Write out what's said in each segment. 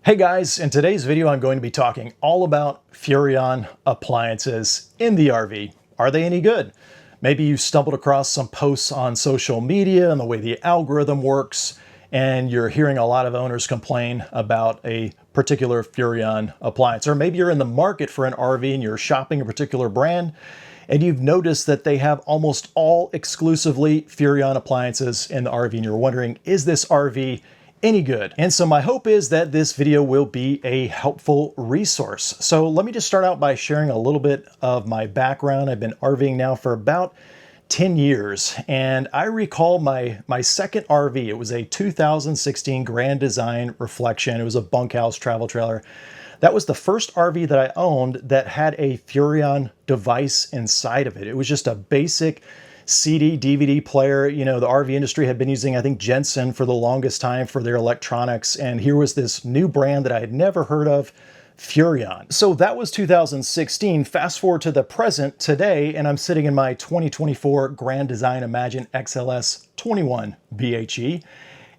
Hey guys, in today's video I'm going to be talking all about Furrion appliances in the RV. Are they any good? Maybe you stumbled across some posts on social media and the way the algorithm works, and you're hearing a lot of owners complain about a particular Furrion appliance. Or maybe you're in the market for an RV and you're shopping a particular brand, and you've noticed that they have almost all exclusively Furrion appliances in the RV, and you're wondering, is this RV any good? And so my hope is that this video will be a helpful resource. So let me just start out by sharing a little bit of my background. I've been RVing now for about 10 years, and I recall my second RV. It was a 2016 Grand Design Reflection. It was a bunkhouse travel trailer. That was the first RV that I owned that had a Furrion device inside of it. It was just a basic CD, DVD player. You know, the RV industry had been using, I think, Jensen for the longest time for their electronics. And here was this new brand that I had never heard of, Furrion. So that was 2016. Fast forward to the present today, and I'm sitting in my 2024 Grand Design Imagine XLS 21 BHE.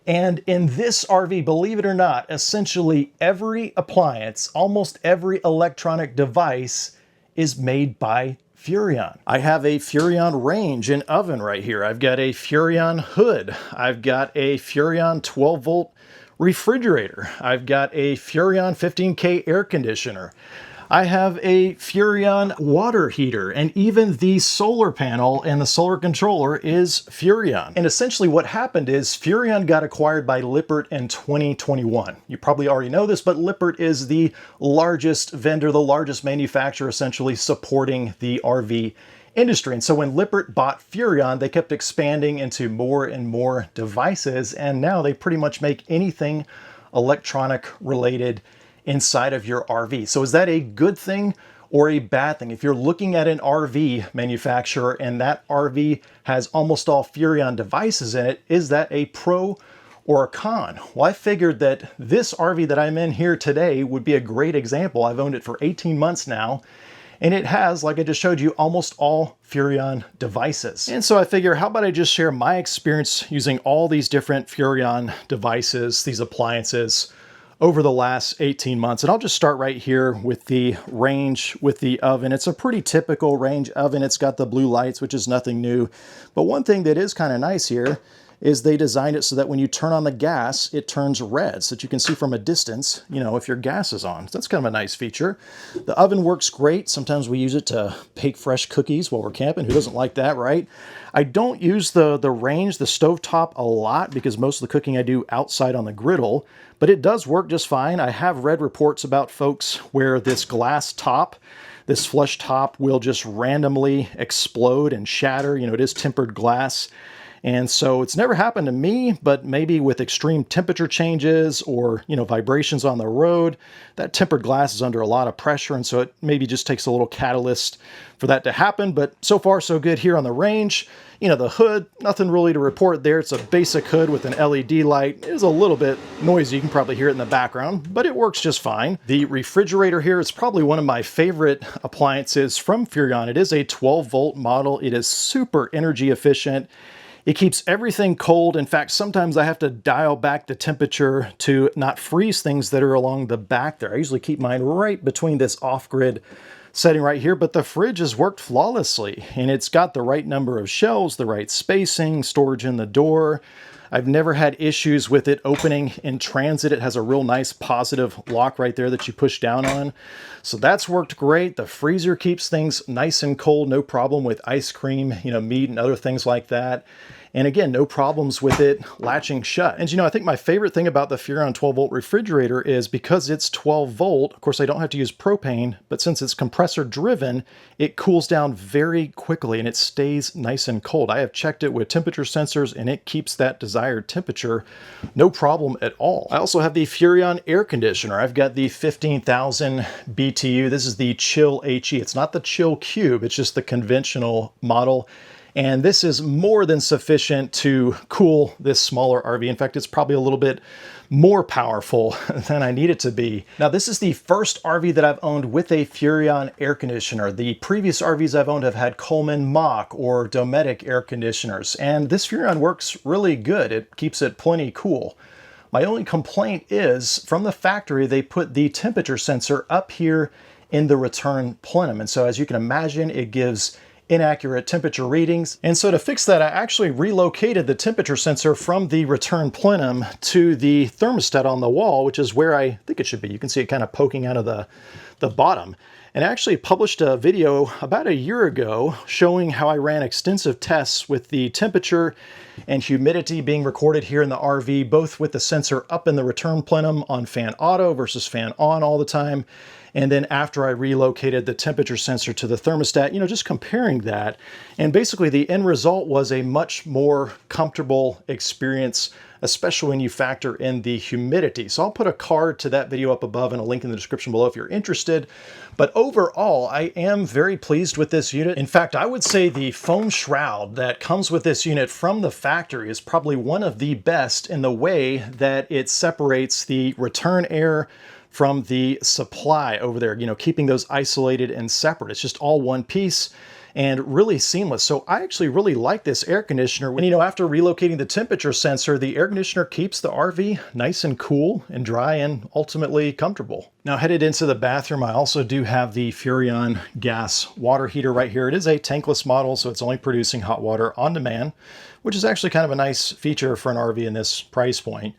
And in this RV, believe it or not, essentially every appliance, almost every electronic device is made by Furrion. I have a Furrion Range and oven right here. I've got a Furrion hood. I've got a Furrion 12-volt refrigerator. I've got a Furrion 15K air conditioner. I have a Furrion water heater, and even the solar panel and the solar controller is Furrion. And essentially what happened is Furrion got acquired by Lippert in 2021. You probably already know this, but Lippert is the largest vendor, the largest manufacturer essentially supporting the RV industry. And so when Lippert bought Furrion, they kept expanding into more and more devices, and now they pretty much make anything electronic related inside of your RV. So is that a good thing or a bad thing? If you're looking at an RV manufacturer and that RV has almost all Furrion devices in it, is that a pro or a con? Well, I figured that this RV that I'm in here today would be a great example. I've owned it for 18 months now, and it has, like I just showed you, almost all Furrion devices. And so I figure, how about I just share my experience using all these different Furrion devices, these appliances, over the last 18 months. And I'll just start right here with the Range with the oven. It's a pretty typical Range oven. It's got the blue lights, which is nothing new. But one thing that is kind of nice here is they designed it so that when you turn on the gas, it turns red so that you can see from a distance, you know, if your gas is on. So that's kind of a nice feature. The oven works great. Sometimes we use it to bake fresh cookies while we're camping. Who doesn't like that, right? I don't use the Range, the stovetop, a lot because most of the cooking I do outside on the griddle, but it does work just fine. I have read reports about folks where this glass top, this flush top, will just randomly explode and shatter. You know, it is tempered glass. And so it's never happened to me, but maybe with extreme temperature changes or, you know, vibrations on the road, that tempered glass is under a lot of pressure. And so it maybe just takes a little catalyst for that to happen. But so far, so good here on the Range. You know, the hood, nothing really to report there. It's a basic hood with an LED light. It is a little bit noisy. You can probably hear it in the background, but it works just fine. The refrigerator here is probably one of my favorite appliances from Furrion. It is a 12-volt model. It is super energy efficient. It keeps everything cold. In fact, sometimes I have to dial back the temperature to not freeze things that are along the back there. I usually keep mine right between this off-grid setting right here, but the fridge has worked flawlessly, and it's got the right number of shelves, the right spacing, storage in the door. I've never had issues with it opening in transit. It has a real nice positive lock right there that you push down on. So that's worked great. The freezer keeps things nice and cold, no problem with ice cream, you know, meat and other things like that. And again, no problems with it latching shut. And you know, I think my favorite thing about the Furrion 12-volt refrigerator is because it's 12-volt, of course I don't have to use propane, but since it's compressor driven, it cools down very quickly and it stays nice and cold. I have checked it with temperature sensors and it keeps that desired temperature, no problem at all. I also have the Furrion air conditioner. I've got the 15,000 BTU. This is the Chill HE. It's not the Chill Cube, it's just the conventional model. And this is more than sufficient to cool this smaller RV. In fact, it's probably a little bit more powerful than I need it to be. Now, this is the first RV that I've owned with a Furrion air conditioner. The previous RVs I've owned have had Coleman Mach or Dometic air conditioners, and this Furrion works really good. It keeps it plenty cool. My only complaint is from the factory, they put the temperature sensor up here in the return plenum. And so as you can imagine, it gives inaccurate temperature readings. And so to fix that, I actually relocated the temperature sensor from the return plenum to the thermostat on the wall, which is where I think it should be. You can see it kind of poking out of the bottom. And I actually published a video about a year ago showing how I ran extensive tests with the temperature and humidity being recorded here in the RV, both with the sensor up in the return plenum on fan auto versus fan on all the time. And then after I relocated the temperature sensor to the thermostat, you know, just comparing that. And basically the end result was a much more comfortable experience, especially when you factor in the humidity. So I'll put a card to that video up above and a link in the description below if you're interested. But overall, I am very pleased with this unit. In fact, I would say the foam shroud that comes with this unit from the factory is probably one of the best in the way that it separates the return air from the supply over there, you know, keeping those isolated and separate. It's just all one piece and really seamless. So I actually really like this air conditioner. And you know, after relocating the temperature sensor, the air conditioner keeps the RV nice and cool and dry and ultimately comfortable. Now headed into the bathroom, I also do have the Furrion Gas Water Heater right here. It is a tankless model, so it's only producing hot water on demand, which is actually kind of a nice feature for an RV in this price point.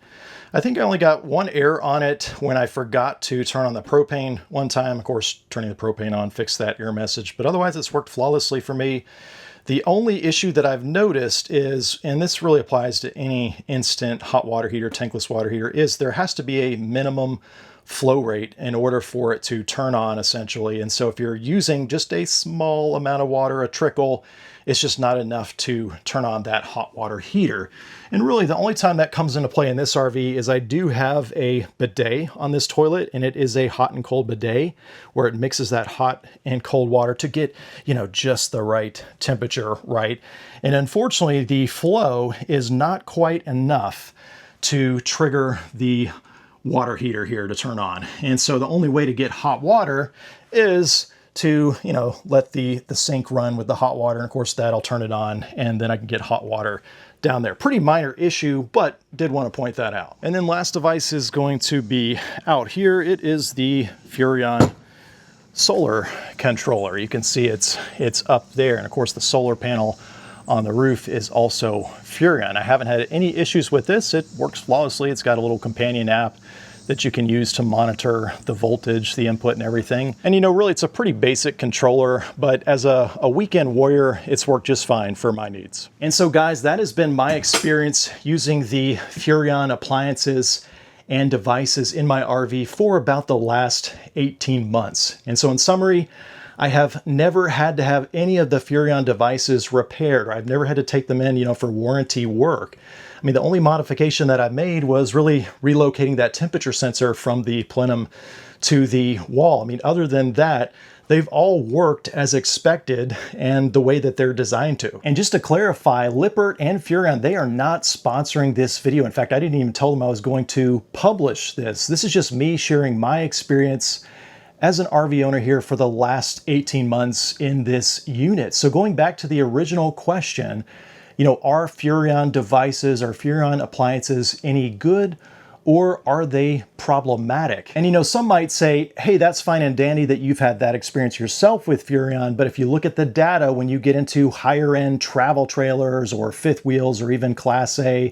I think I only got one error on it when I forgot to turn on the propane one time. Of course, turning the propane on fixed that error message, but otherwise it's worked flawlessly for me. The only issue that I've noticed is, and this really applies to any instant hot water heater, tankless water heater, is there has to be a minimum flow rate in order for it to turn on essentially. And so if you're using just a small amount of water, a trickle, it's just not enough to turn on that hot water heater. And really the only time that comes into play in this RV is I do have a bidet on this toilet, and it is a hot and cold bidet where it mixes that hot and cold water to get, you know, just the right temperature, right? And unfortunately the flow is not quite enough to trigger the water heater here to turn on. And so the only way to get hot water is to, you know, let the sink run with the hot water. And of course that'll turn it on and then I can get hot water down there. Pretty minor issue, but did want to point that out. And then last device is going to be out here. It is the Furrion Solar Controller. You can see it's up there. And of course the solar panel on the roof is also Furrion. I haven't had any issues with this. It works flawlessly. It's got a little companion app that you can use to monitor the voltage, the input and everything. And you know, really it's a pretty basic controller, but as a weekend warrior, it's worked just fine for my needs. And so guys, that has been my experience using the Furrion appliances and devices in my RV for about the last 18 months. And so in summary, I have never had to have any of the Furrion devices repaired, or I've never had to take them in, you know, for warranty work. I mean, the only modification that I made was really relocating that temperature sensor from the plenum to the wall. I mean, other than that, they've all worked as expected and the way that they're designed to. And just to clarify, Lippert and Furrion, they are not sponsoring this video. In fact, I didn't even tell them I was going to publish this. This is just me sharing my experience as an RV owner here for the last 18 months in this unit. So going back to the original question, you know, are Furrion devices, are Furrion appliances any good, or are they problematic? And you know, some might say, hey, that's fine and dandy that you've had that experience yourself with Furrion, but if you look at the data, when you get into higher end travel trailers or fifth wheels or even Class A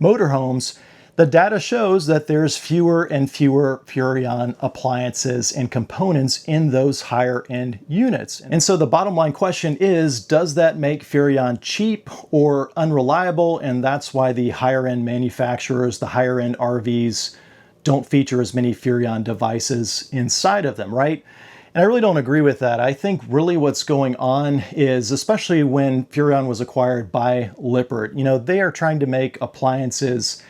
motorhomes, the data shows that there's fewer and fewer Furrion appliances and components in those higher end units. And so the bottom line question is, does that make Furrion cheap or unreliable? And that's why the higher end manufacturers, the higher end RVs, don't feature as many Furrion devices inside of them, right? And I really don't agree with that. I think really what's going on is, especially when Furrion was acquired by Lippert, you know, they are trying to make appliances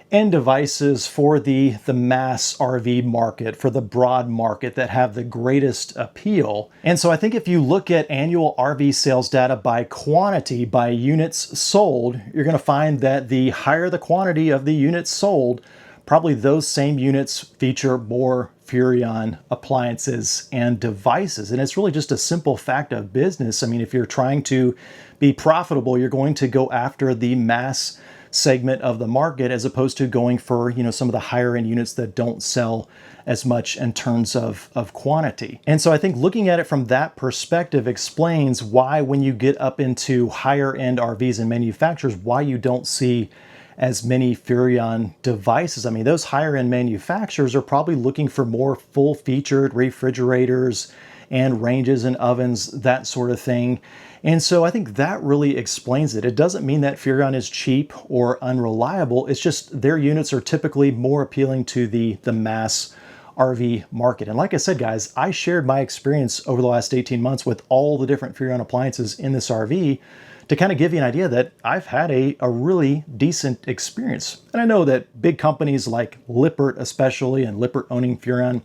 and devices for the mass RV market, for the broad market that have the greatest appeal. And so I think if you look at annual RV sales data by quantity, by units sold, you're going to find that the higher the quantity of the units sold, probably those same units feature more Furrion appliances and devices. And it's really just a simple fact of business. I mean, if you're trying to be profitable, you're going to go after the mass segment of the market, as opposed to going for, some of the higher end units that don't sell as much in terms of quantity. And so I think looking at it from that perspective explains why, when you get up into higher end RVs and manufacturers, why you don't see as many Furrion devices. I mean, those higher end manufacturers are probably looking for more full featured refrigerators and ranges and ovens, that sort of thing. And so I think that really explains it. It doesn't mean that Furrion is cheap or unreliable. It's just their units are typically more appealing to the mass RV market. And like I said, guys, I shared my experience over the last 18 months with all the different Furrion appliances in this RV to kind of give you an idea that I've had a really decent experience. And I know that big companies like Lippert especially, and Lippert owning Furrion,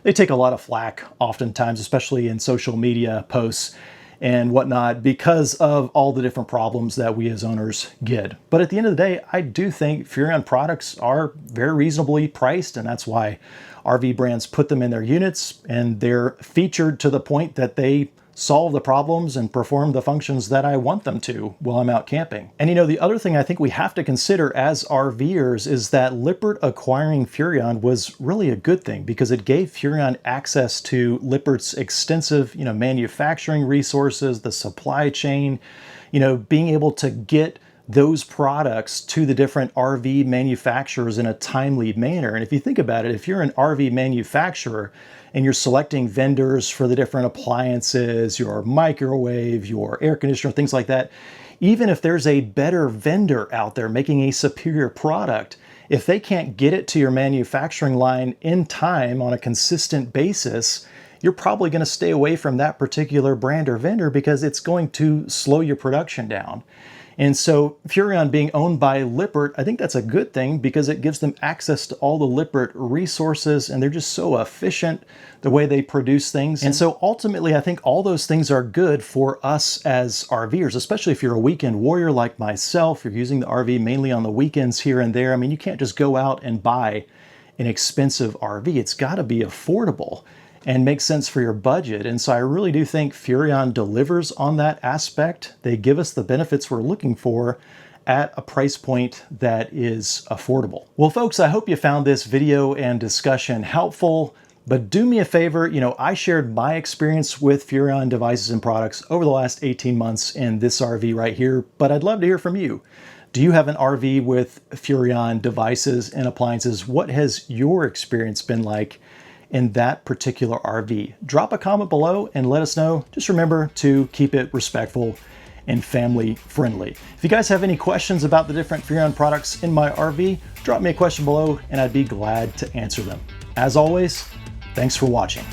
they take a lot of flack oftentimes, especially in social media posts and whatnot, because of all the different problems that we as owners get. But at the end of the day, I do think Furrion products are very reasonably priced, and that's why RV brands put them in their units, and they're featured to the point that they solve the problems and perform the functions that I want them to while I'm out camping. And the other thing I think we have to consider as RVers is that Lippert acquiring Furrion was really a good thing, because it gave Furrion access to Lippert's extensive, manufacturing resources, the supply chain, being able to get those products to the different RV manufacturers in a timely manner. And if you think about it, if you're an RV manufacturer and you're selecting vendors for the different appliances, your microwave, your air conditioner, things like that, even if there's a better vendor out there making a superior product, if they can't get it to your manufacturing line in time on a consistent basis, you're probably going to stay away from that particular brand or vendor, because it's going to slow your production down. And so Furrion being owned by Lippert, I think that's a good thing, because it gives them access to all the Lippert resources, and they're just so efficient the way they produce things. And so ultimately, I think all those things are good for us as RVers, especially if you're a weekend warrior like myself. You're using the RV mainly on the weekends here and there. I mean, you can't just go out and buy an expensive RV. It's got to be affordable and make sense for your budget. And so I really do think Furrion delivers on that aspect. They give us the benefits we're looking for at a price point that is affordable. Well, folks, I hope you found this video and discussion helpful. But do me a favor, I shared my experience with Furrion devices and products over the last 18 months in this RV right here, but I'd love to hear from you. Do you have an RV with Furrion devices and appliances? What has your experience been like in that particular RV? Drop a comment below and let us know. Just remember to keep it respectful and family friendly. If you guys have any questions about the different Furrion products in my RV, drop me a question below and I'd be glad to answer them. As always, thanks for watching.